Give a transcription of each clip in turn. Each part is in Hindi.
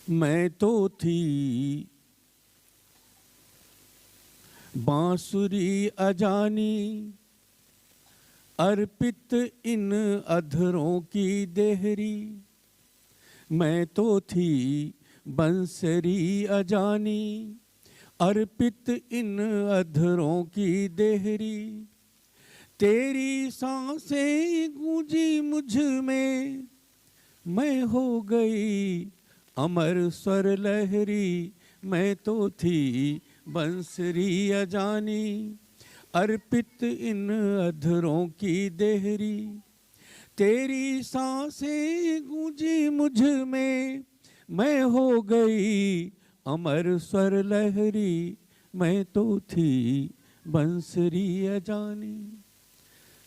मैं तो थी बांसुरी अजानी, अर्पित इन अधरों की देहरी। मैं तो थी बंसरी अजानी, अर्पित इन अधरों की देहरी। तेरी सांसें गूंजी मुझ में, मैं हो गई अमर स्वर लहरी। मैं तो थी बंसरी अजानी, अर्पित इन अधरों की देहरी। तेरी सांसें गूंजी मुझ में, मैं हो गई अमर स्वर लहरी। मैं तो थी बंसरी अजानी।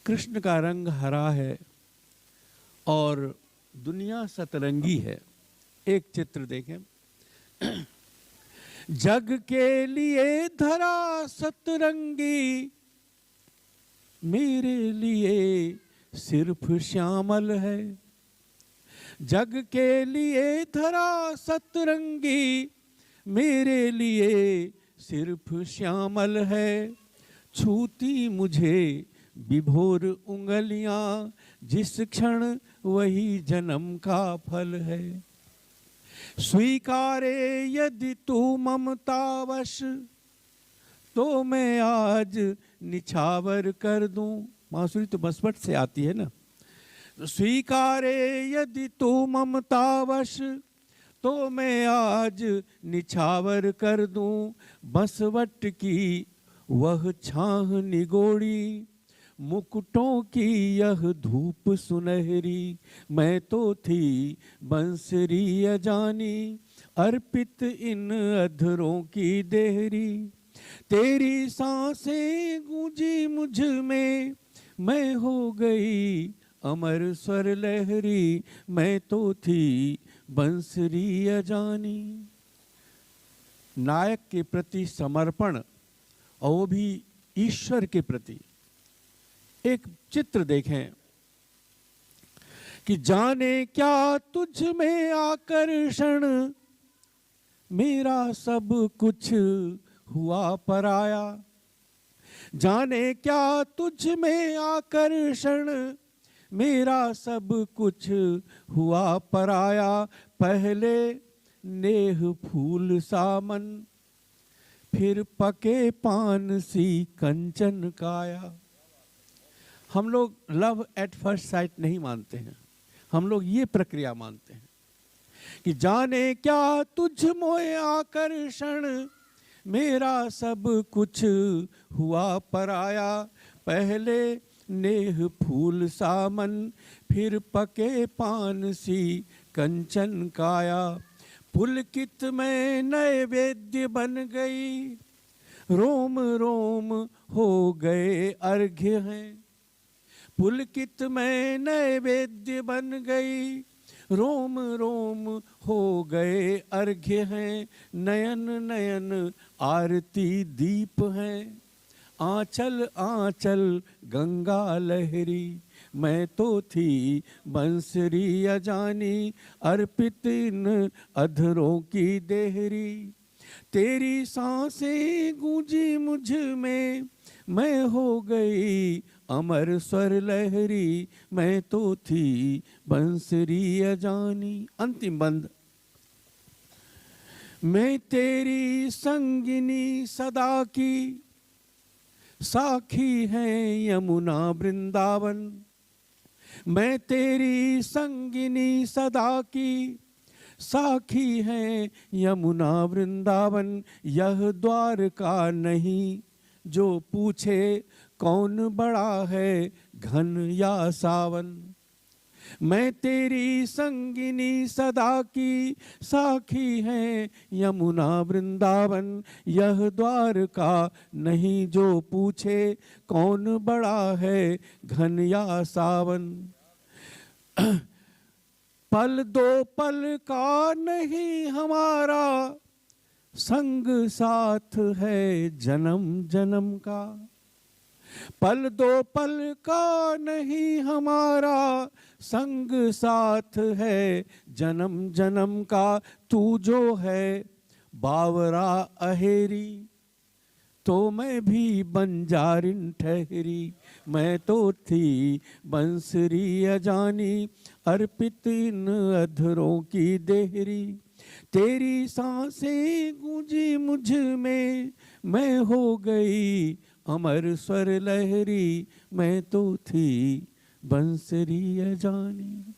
कृष्ण का रंग हरा है और दुनिया सतरंगी है। एक चित्र देखें। जग के लिए धरा सतरंगी, मेरे लिए सिर्फ श्यामल है। जग के लिए धरा सतरंगी, मेरे लिए सिर्फ श्यामल है। छूती मुझे विभोर उंगलियां, जिस क्षण वही जन्म का फल है। स्वीकारे यदि तू ममतावश, तो मैं आज निछावर कर दूं। बांसुरी तो बसवट से आती है ना। स्वीकारे यदि तू ममतावश, तो मैं आज निछावर कर दूं। बसवट की वह छाह निगोड़ी, मुकुटों की यह धूप सुनहरी। मैं तो थी बंसरी अजानी, अर्पित इन अधरों की देहरी। तेरी सांसें गूंजी मुझ में, मैं हो गई अमर स्वर लहरी। मैं तो थी बंसरी अजानी। नायक के प्रति समर्पण और वो भी ईश्वर के प्रति। एक चित्र देखें कि जाने क्या तुझ में आकर्षण, मेरा सब कुछ हुआ पराया। जाने क्या तुझ में आकर्षण, मेरा सब कुछ हुआ पराया। पहले नेह फूल सामन, फिर पके पान सी कंचन काया। हम लोग लव एट फर्स्ट साइट नहीं मानते हैं, हम लोग ये प्रक्रिया मानते हैं कि जाने क्या तुझ मोए आकर्षण, मेरा सब कुछ हुआ पराया। पहले नेह फूल सामन, फिर पके पान सी कंचन काया। पुलकित में नैवेद्य बन गई, रोम रोम हो गए अर्घ्य हैं। पुलकित में नैवेद्य बन गई, रोम रोम हो गए अर्घ्य हैं। नयन नयन आरती दीप हैं, आंचल आंचल गंगा लहरी। मैं तो थी बंसरी अजानी, अर्पित इन अधरों की देहरी। तेरी सांसें गूंजी मुझ में, मैं हो गई अमर स्वर लहरी। मैं तो थी बंसरी अजानी। अंतिम बंद। मैं तेरी संगिनी सदा की, साखी है यमुना वृंदावन। मैं तेरी संगिनी सदा की, साखी है यमुना वृंदावन। यह द्वारका नहीं जो पूछे, कौन बड़ा है घन या सावन। मैं तेरी संगिनी सदा की, साखी है यमुना वृंदावन। यह द्वारका नहीं जो पूछे, कौन बड़ा है घन या सावन। पल दो पल का नहीं हमारा, संग साथ है जन्म जन्म का। पल दो पल का नहीं हमारा, संग साथ है जन्म जन्म का। तू जो है बावरा अहेरी, तो मैं भी बंजारिन ठहरी। मैं तो थी बंसरी अजानी, अर्पित इन अधरों की देहरी। तेरी सांसें गूंजी मुझ में, मैं हो गई अमर स्वर लहरी। मैं तो थी बंसरी अजानी।